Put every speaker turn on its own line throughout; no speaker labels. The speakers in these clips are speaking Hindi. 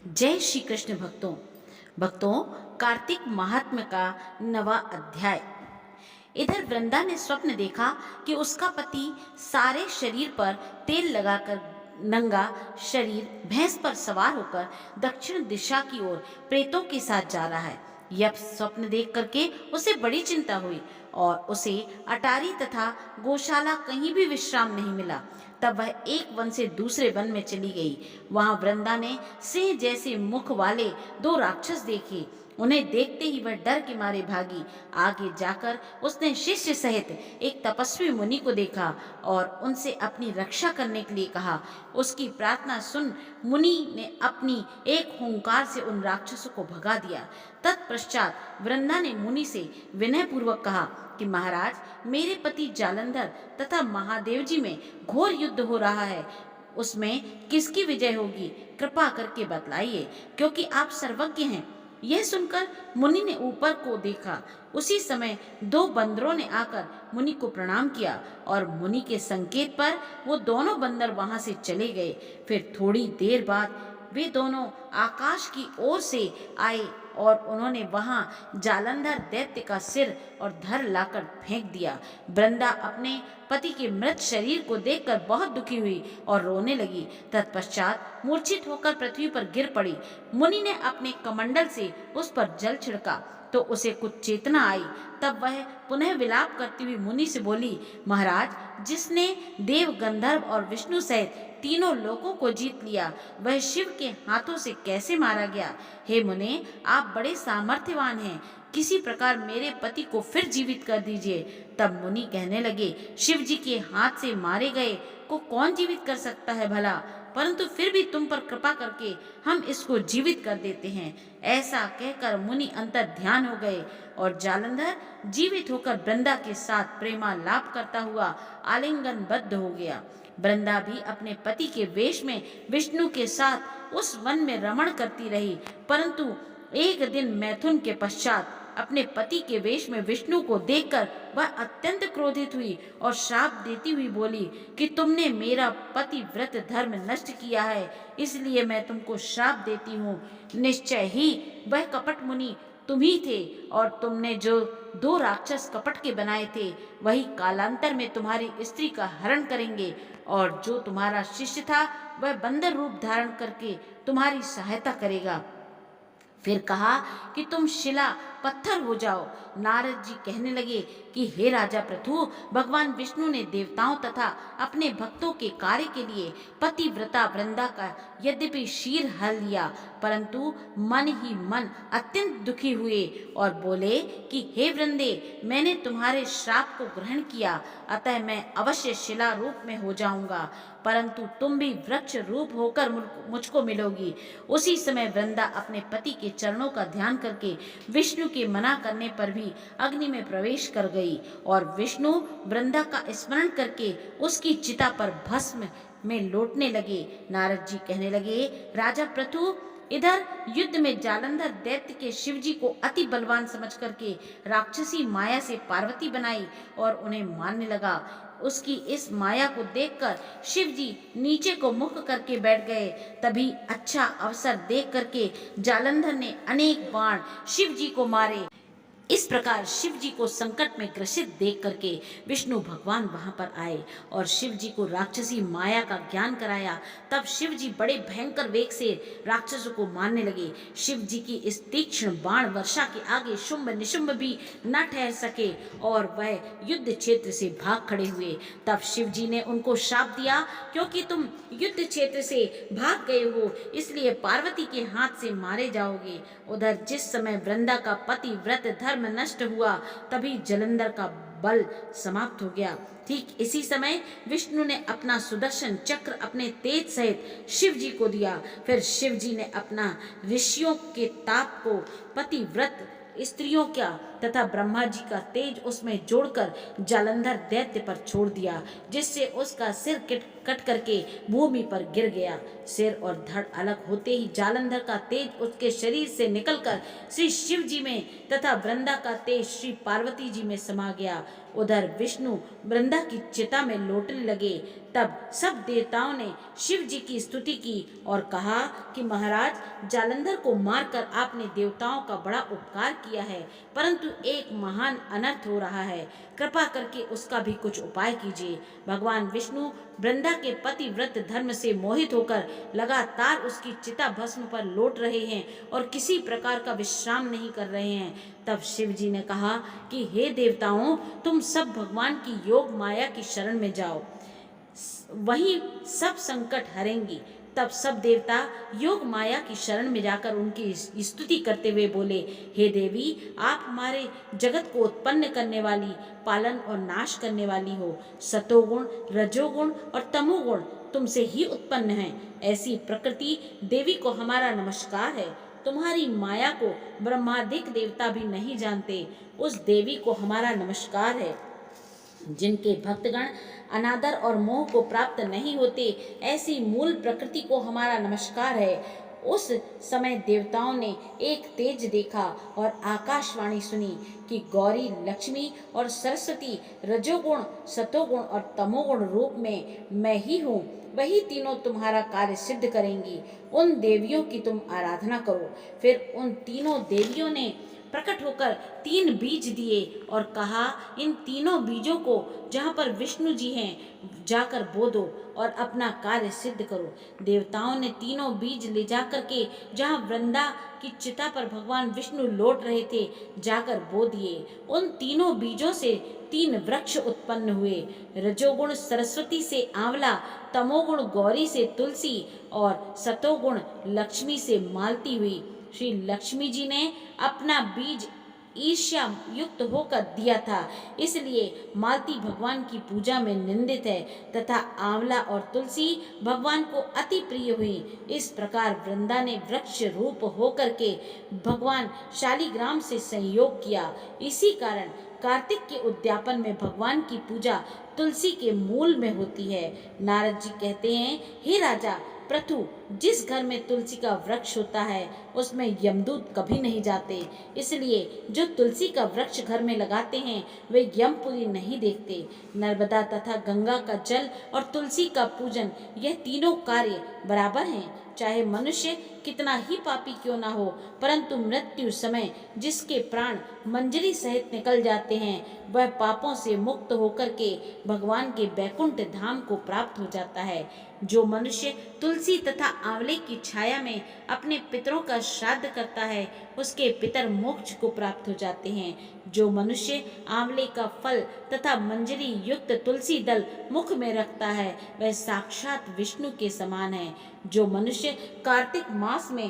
जय श्री कृष्ण भक्तों। भक्तों, कार्तिक महात्म्य का नवा अध्याय। इधर वृंदा ने स्वप्न देखा कि उसका पति सारे शरीर पर तेल लगाकर नंगा शरीर भैंस पर सवार होकर दक्षिण दिशा की ओर प्रेतों के साथ जा रहा है। यह स्वप्न देख करके उसे बड़ी चिंता हुई और उसे अटारी तथा गौशाला कहीं भी विश्राम नहीं मिला। तब वह एक वन से दूसरे वन में चली गई। वहां वृंदा ने सिंह जैसे मुख वाले दो राक्षस देखे। उन्हें देखते ही वह डर के मारे भागी। आगे जाकर उसने शिष्य सहित एक तपस्वी मुनि को देखा और उनसे अपनी रक्षा करने के लिए कहा। उसकी प्रार्थना सुन मुनि ने अपनी एक हुंकार से उन राक्षसों को भगा दिया। तत्पश्चात वृंदा ने मुनि से विनय पूर्वक कहा कि महाराज, मेरे पति जालंधर तथा महादेव जी में घोर युद्ध हो रहा है। उसमें किसकी विजय होगी, कृपा करके बतलाइए, क्योंकि आप सर्वज्ञ हैं। यह सुनकर मुनि ने ऊपर को देखा। उसी समय दो बंदरों ने आकर मुनि को प्रणाम किया और मुनि के संकेत पर वो दोनों बंदर वहां से चले गए। फिर थोड़ी देर बाद वे दोनों आकाश की ओर से आए और उन्होंने वहां जालंधर दैत्य का सिर और धड़ लाकर फेंक दिया। वृंदा अपने पति के मृत शरीर को देखकर बहुत दुखी हुई और रोने लगी। तत्पश्चात मूर्छित होकर पृथ्वी पर गिर पड़ी। मुनि ने अपने कमंडल से उस पर जल छिड़का तो उसे कुछ चेतना आई। तब वह पुनः विलाप करती हुई मुनि से बोली, महाराज, जिसने देव, गंधर्व और विष्णु सहित तीनों लोकों को जीत लिया, वह शिव के हाथों से कैसे मारा गया? हे मुने, आप बड़े सामर्थ्यवान हैं, किसी प्रकार मेरे पति को फिर जीवित कर दीजिए। तब मुनि कहने लगे, शिव जी के हाथ से मारे गए को कौन जीवित कर सकता है भला? परंतु फिर भी तुम पर कृपा करके हम इसको जीवित कर देते हैं। ऐसा कहकर मुनि अंतर ध्यान हो गए और जालंधर जीवित होकर वृंदा के साथ प्रेमालाप करता हुआ आलिंगनबद्ध हो गया। वृंदा भी अपने पति के वेश में विष्णु के साथ उस वन में रमण करती रही, परंतु एक दिन मैथुन के पश्चात अपने पति के वेश में विष्णु को देखकर वह अत्यंत क्रोधित हुई और श्राप देती हुई बोली कि तुमने मेरा पतिव्रत धर्म नष्ट किया है, इसलिए मैं तुमको श्राप देती हूँ। निश्चय ही वह कपट मुनि तुम ही थे और तुमने जो दो राक्षस कपट के बनाए थे, वही कालांतर में तुम्हारी स्त्री का हरण करेंगे और जो तुम्हारा शिष्य था वह बंदर रूप धारण करके तुम्हारी सहायता करेगा। फिर कहा कि तुम शिला पत्थर हो जाओ। नारद जी कहने लगे कि हे राजा पृथु, भगवान विष्णु ने देवताओं तथा अपने भक्तों के कार्य के लिए पतिव्रता वृंदा का यद्यपि शीर हर लिया, परंतु मन ही मन अत्यंत दुखी हुए और बोले कि हे वृंदे, मैंने तुम्हारे श्राप को ग्रहण किया, अतः मैं अवश्य शिला रूप में हो जाऊंगा, परंतु तुम भी वृक्ष रूप होकर मुझको मिलोगी। उसी समय वृंदा अपने पति के चरणों का ध्यान करके विष्णु के मना करने पर भी अग्नि में प्रवेश कर गई और विष्णु वृंदा का स्मरण करके उसकी चिता पर भस्म में लौटने लगे। नारद जी कहने लगे, राजा पृथु, इधर युद्ध में जालंधर दैत्य के शिवजी को अति बलवान समझ करके राक्षसी माया से पार्वती बनाई और उन्हें मारने लगा। उसकी इस माया को देखकर शिवजी नीचे को मुख करके बैठ गए। तभी अच्छा अवसर देख करके जालंधर ने अनेक बाण शिवजी को मारे। इस प्रकार शिव जी को संकट में ग्रसित देख करके विष्णु भगवान वहां पर आए और शिव जी को राक्षसी माया का ज्ञान कराया। तब शिव जी बड़े भयंकर वेग से राक्षसों को मारने लगे। शिव जी की इस तीक्ष्ण बाण वर्षा के आगे शुंभ निशुंभ भी न ठहर सके और वह युद्ध क्षेत्र से भाग खड़े हुए। तब शिव जी ने उनको श्राप दिया, क्योंकि तुम युद्ध क्षेत्र से भाग गए हो, इसलिए पार्वती के हाथ से मारे जाओगे। उधर जिस समय वृंदा का पति व्रत धर्म नष्ट हुआ, तभी जलंधर का बल समाप्त हो गया। ठीक इसी समय विष्णु ने अपना सुदर्शन चक्र अपने तेज सहित शिव जी को दिया। फिर शिव जी ने अपना ऋषियों के ताप को पतिव्रत स्त्रियों का तथा ब्रह्मा जी का तेज उसमें जोड़कर जालंधर दैत्य पर छोड़ दिया, जिससे उसका सिर कट करके भूमि पर गिर गया। सिर और धड़ अलग होते ही जालंधर का तेज उसके शरीर से निकलकर श्री शिव जी में तथा वृंदा का तेज श्री पार्वती जी में समा गया। उधर विष्णु वृंदा की चिता में लौटने लगे। तब सब देवताओं ने शिव जी की स्तुति की और कहा कि महाराज, जालंधर को मारकर आपने देवताओं का बड़ा उपकार किया है, परंतु एक महान अनर्थ हो रहा है। कृपा करके उसका भी कुछ उपाय कीजिए। भगवान विष्णु वृंदा के पतिव्रत धर्म से मोहित होकर लगातार उसकी चिता भस्म पर लौट रहे हैं और किसी प्रकार का विश्राम नहीं कर रहे हैं। तब शिव जी ने कहा कि हे देवताओं, तुम सब भगवान की योग माया की शरण में जाओ, वही सब संकट हरेंगी। तब सब देवता योग माया की शरण में जाकर उनकी स्तुति करते हुए बोले, हे देवी, आप हमारे जगत को उत्पन्न करने वाली, पालन और नाश करने वाली हो। सतोगुण, रजोगुण और तमोगुण तुमसे ही उत्पन्न हैं। ऐसी प्रकृति देवी को हमारा नमस्कार है। तुम्हारी माया को ब्रह्मादिक देवता भी नहीं जानते, उस देवी को हमारा नमस्कार है। जिनके भक्तगण अनादर और मोह को प्राप्त नहीं होते, ऐसी मूल प्रकृति को हमारा नमस्कार है। उस समय देवताओं ने एक तेज देखा और आकाशवाणी सुनी कि गौरी, लक्ष्मी और सरस्वती रजोगुण, सतोगुण और तमोगुण रूप में मैं ही हूँ। वही तीनों तुम्हारा कार्य सिद्ध करेंगी। उन देवियों की तुम आराधना करो। फिर उन तीनों देवियों ने प्रकट होकर 3 बीज दिए और कहा, इन तीनों बीजों को जहाँ पर विष्णु जी हैं जाकर बो दो और अपना कार्य सिद्ध करो। देवताओं ने तीनों बीज ले जाकर के जहाँ वृंदा की चिता पर भगवान विष्णु लौट रहे थे जाकर बो दिए। उन तीनों बीजों से 3 वृक्ष उत्पन्न हुए। रजोगुण सरस्वती से आंवला, तमोगुण गौरी से तुलसी और सतोगुण लक्ष्मी से मालती हुई। श्री लक्ष्मी जी ने अपना बीज ईर्ष्या युक्त होकर दिया था, इसलिए मालती भगवान की पूजा में निंदित है तथा आंवला और तुलसी भगवान को अति प्रिय हुई। इस प्रकार वृंदा ने वृक्ष रूप होकर के भगवान शालिग्राम से संयोग किया। इसी कारण कार्तिक के उद्यापन में भगवान की पूजा तुलसी के मूल में होती है। नारद जी कहते हैं, हे राजा पृथु, जिस घर में तुलसी का वृक्ष होता है उसमें यमदूत कभी नहीं जाते। इसलिए जो तुलसी का वृक्ष घर में लगाते हैं वे यमपुरी नहीं देखते। नर्मदा तथा गंगा का जल और तुलसी का पूजन, यह तीनों कार्य बराबर हैं। चाहे मनुष्य कितना ही पापी क्यों ना हो, परंतु मृत्यु समय जिसके प्राण मंजरी सहित निकल जाते हैं, वह पापों से मुक्त होकर के भगवान के बैकुंठ धाम को प्राप्त हो जाता है। जो मनुष्य तुलसी तथा आंवले की छाया में अपने पितरों का श्राद्ध करता है, उसके पितर मोक्ष को प्राप्त हो जाते हैं। जो मनुष्य आंवले का फल तथा मंजरी युक्त तुलसी दल मुख में रखता है, वह साक्षात विष्णु के समान है। जो मनुष्य कार्तिक मास में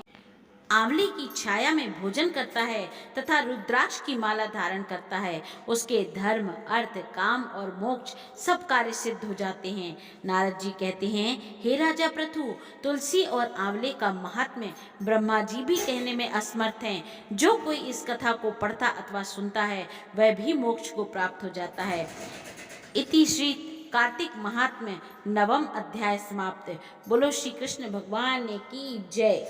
आंवले की छाया में भोजन करता है तथा रुद्राक्ष की माला धारण करता है, उसके धर्म, अर्थ, काम और मोक्ष सब कार्य सिद्ध हो जाते हैं। नारद जी कहते हैं, हे राजा पृथु, तुलसी और आंवले का महात्म्य ब्रह्मा जी भी कहने में असमर्थ हैं। जो कोई इस कथा को पढ़ता अथवा सुनता है वह भी मोक्ष को प्राप्त हो जाता है। इति श्री कार्तिक महात्म्य 9वां अध्याय समाप्त। बोलो श्री कृष्ण भगवान की जय।